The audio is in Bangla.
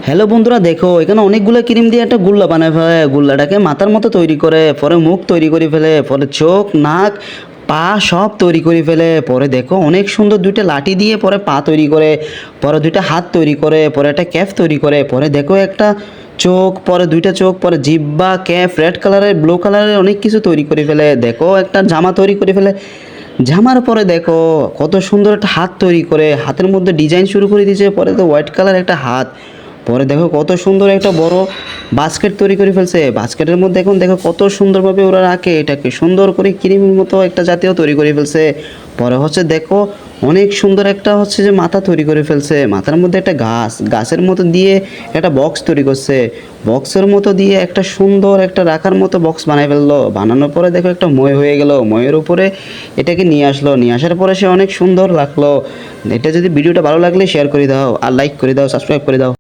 হ্যালো বন্ধুরা, দেখো এখানে অনেকগুলো ক্রিম দিয়ে একটা গুল্লা বানায় ফেলে। গুল্লাটাকে মাথার মতো তৈরি করে, পরে মুখ তৈরি করে ফেলে, পরে চোখ, নাক, পা সব তৈরি করে ফেলে। পরে দেখো অনেক সুন্দর দুইটা লাঠি দিয়ে পরে পা তৈরি করে, পরে দুইটা হাত তৈরি করে, পরে একটা ক্যাপ তৈরি করে, পরে দেখো একটা চোখ, পরে দুইটা চোখ, পরে জিব্বা, ক্যাপ, রেড কালারের, ব্লু কালারের অনেক কিছু তৈরি করে ফেলে। দেখো একটা জামা তৈরি করে ফেলে। জামার পরে দেখো কত সুন্দর একটা হাত তৈরি করে, হাতের মধ্যে ডিজাইন শুরু করে দিয়েছে। পরে তো হোয়াইট কালার একটা হাত। পরে দেখো কত সুন্দর একটা বড় বাস্কেট তৈরি করে ফেলছে। বাস্কেটের মধ্যে এখন দেখো কত সুন্দরভাবে ওরা রাখে, এটাকে সুন্দর করে ক্রিমের মতো একটা জাতীয় তৈরি করে ফেলছে। পরে হচ্ছে দেখো অনেক সুন্দর একটা হচ্ছে যে মাথা তৈরি করে ফেলছে। মাথার মধ্যে একটা গাছের মতো দিয়ে একটা বক্স তৈরি করছে। বক্সের মতো দিয়ে একটা সুন্দর একটা রাখার মতো বক্স বানাই ফেললো। বানানোর পরে দেখো একটা মই হয়ে গেল। ময়ের উপরে এটাকে নিয়ে আসলো। নিয়ে আসার পরে সে অনেক সুন্দর লাগলো। এটা যদি ভিডিওটা ভালো লাগলে শেয়ার করে দাও, আর লাইক করে দাও, সাবস্ক্রাইব করে দাও।